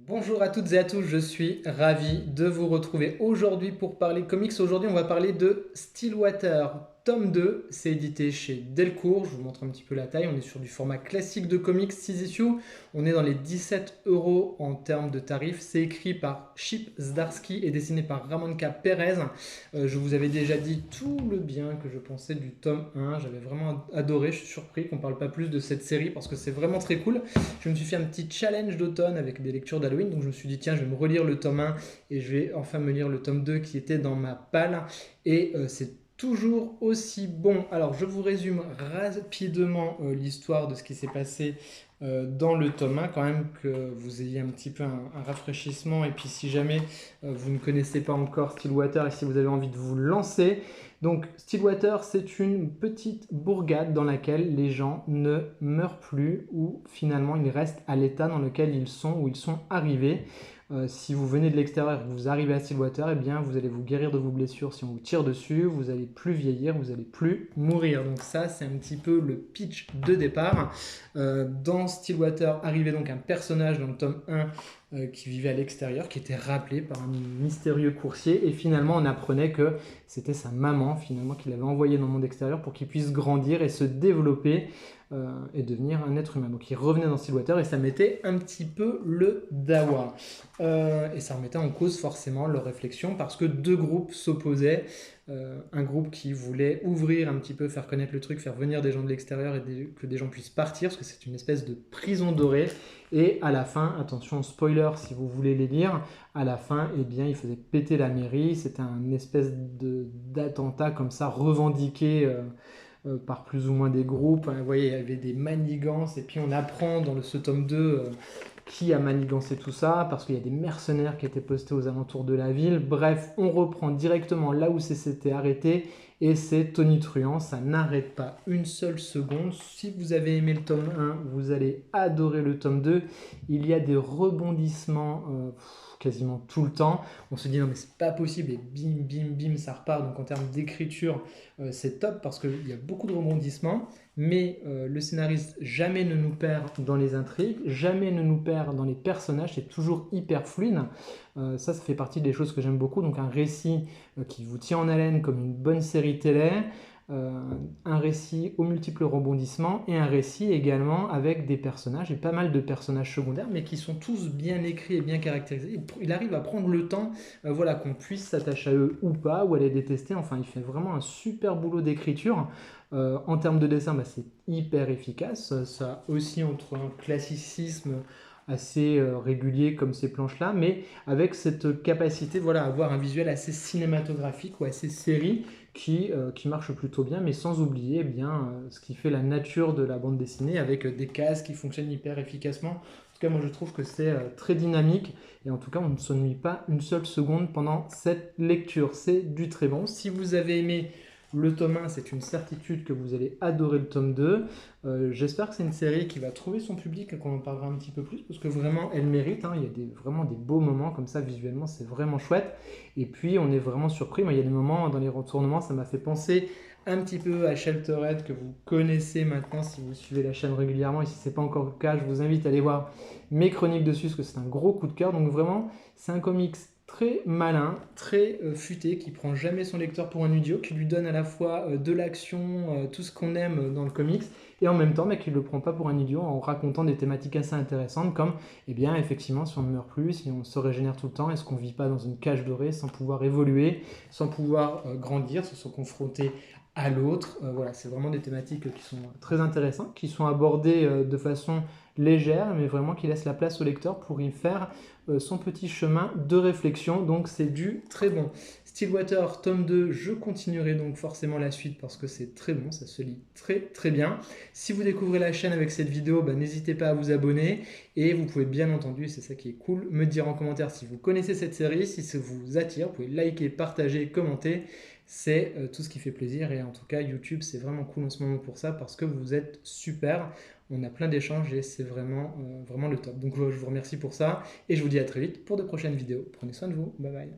Bonjour à toutes et à tous, je suis ravi de vous retrouver aujourd'hui pour parler comics. Aujourd'hui, on va parler de Stillwater, tome 2. C'est édité chez Delcourt. Je vous montre un petit peu la taille. On est sur du format classique de comics 6 issues. On est dans les 17 euros en termes de tarifs. C'est écrit par Chip Zdarsky et dessiné par Ramonka Perez. Je vous avais déjà dit tout le bien que je pensais du tome 1. J'avais vraiment adoré. Je suis surpris qu'on ne parle pas plus de cette série parce que c'est vraiment très cool. Je me suis fait un petit challenge d'automne avec des lectures d'Halloween, donc je me suis dit tiens je vais me relire le tome 1 et je vais enfin me lire le tome 2 qui était dans ma palle et c'est toujours aussi bon. Alors je vous résume rapidement l'histoire de ce qui s'est passé dans le tome 1, quand même que vous ayez un petit peu un rafraîchissement, et puis si jamais vous ne connaissez pas encore Stillwater et si vous avez envie de vous lancer. Donc Stillwater, c'est une petite bourgade dans laquelle les gens ne meurent plus, ou finalement ils restent à l'état dans lequel ils sont, où ils sont arrivés. Si vous venez de l'extérieur et que vous arrivez à Stillwater, eh bien vous allez vous guérir de vos blessures si on vous tire dessus, vous allez plus vieillir, vous allez plus mourir. Donc ça c'est un petit peu le pitch de départ. Dans Stillwater arrivait donc un personnage dans le tome 1 qui vivait à l'extérieur, qui était rappelé par un mystérieux coursier, et finalement on apprenait que c'était sa maman finalement qui l'avait envoyé dans le monde extérieur pour qu'il puisse grandir et se développer et devenir un être humain. Donc il revenait dans Stillwater et ça mettait un petit peu le dawa. Et ça remettait en cause forcément leur réflexion parce que deux groupes s'opposaient. Un groupe qui voulait ouvrir un petit peu, faire connaître le truc, faire venir des gens de l'extérieur et que des gens puissent partir, parce que c'est une espèce de prison dorée. Et à la fin, attention spoiler si vous voulez les lire, à la fin, eh bien, il faisait péter la mairie. C'était un espèce d'attentat comme ça, revendiqué par plus ou moins des groupes. Vous voyez, il y avait des manigances, et puis on apprend dans ce tome 2 qui a manigancé tout ça, parce qu'il y a des mercenaires qui étaient postés aux alentours de la ville. Bref, on reprend directement là où c'était arrêté, et c'est tonitruant, ça n'arrête pas une seule seconde. Si vous avez aimé le tome 1, vous allez adorer le tome 2. Il y a des rebondissements quasiment tout le temps. On se dit non mais c'est pas possible, et bim bim bim ça repart. Donc en termes d'écriture c'est top parce qu'il y a beaucoup de rebondissements, mais le scénariste jamais ne nous perd dans les intrigues, jamais ne nous perd dans les personnages, c'est toujours hyper fluide. Ça fait partie des choses que j'aime beaucoup. Donc un récit qui vous tient en haleine comme une bonne série télé, un récit aux multiples rebondissements, et un récit également avec des personnages, et pas mal de personnages secondaires, mais qui sont tous bien écrits et bien caractérisés. Il arrive à prendre le temps voilà, qu'on puisse s'attacher à eux ou pas, ou à les détester. Enfin, il fait vraiment un super boulot d'écriture. En termes de dessin, bah, c'est hyper efficace. Ça aussi entre un classicisme assez régulier comme ces planches-là, mais avec cette capacité voilà, à avoir un visuel assez cinématographique ou assez série qui marche plutôt bien, mais sans oublier eh bien, ce qui fait la nature de la bande dessinée, avec des cases qui fonctionnent hyper efficacement. En tout cas, moi je trouve que c'est très dynamique, et en tout cas on ne s'ennuie pas une seule seconde pendant cette lecture. C'est du très bon. Si vous avez aimé le tome 1, c'est une certitude que vous allez adorer le tome 2. J'espère que c'est une série qui va trouver son public et qu'on en parlera un petit peu plus, parce que vraiment elle mérite, hein. Il y a vraiment des beaux moments comme ça visuellement, c'est vraiment chouette. Et puis on est vraiment surpris. Moi, il y a des moments dans les retournements, ça m'a fait penser un petit peu à Sheltered, que vous connaissez maintenant si vous suivez la chaîne régulièrement. Et si ce n'est pas encore le cas, je vous invite à aller voir mes chroniques dessus, parce que c'est un gros coup de cœur. Donc vraiment, c'est un comics très malin, très futé, qui prend jamais son lecteur pour un idiot, qui lui donne à la fois de l'action, tout ce qu'on aime dans le comics, et en même temps mais qui ne le prend pas pour un idiot en racontant des thématiques assez intéressantes, comme eh bien effectivement si on ne meurt plus, si on se régénère tout le temps, est-ce qu'on ne vit pas dans une cage dorée sans pouvoir évoluer, sans pouvoir grandir, sans se confronter à l'autre. Voilà, c'est vraiment des thématiques qui sont très intéressantes, qui sont abordées de façon légère, mais vraiment qui laissent la place au lecteur pour y faire son petit chemin de réflexion. Donc c'est du très bon. Stillwater tome 2, je continuerai donc forcément la suite parce que c'est très bon, ça se lit très très bien. Si vous découvrez la chaîne avec cette vidéo, bah, n'hésitez pas à vous abonner, et vous pouvez bien entendu, c'est ça qui est cool, me dire en commentaire si vous connaissez cette série, si ça vous attire. Vous pouvez liker, partager, commenter. C'est tout ce qui fait plaisir, et en tout cas YouTube c'est vraiment cool en ce moment pour ça parce que vous êtes super. On a plein d'échanges et c'est vraiment, vraiment le top. Donc je vous remercie pour ça, et je vous dis à très vite pour de prochaines vidéos. Prenez soin de vous, bye bye.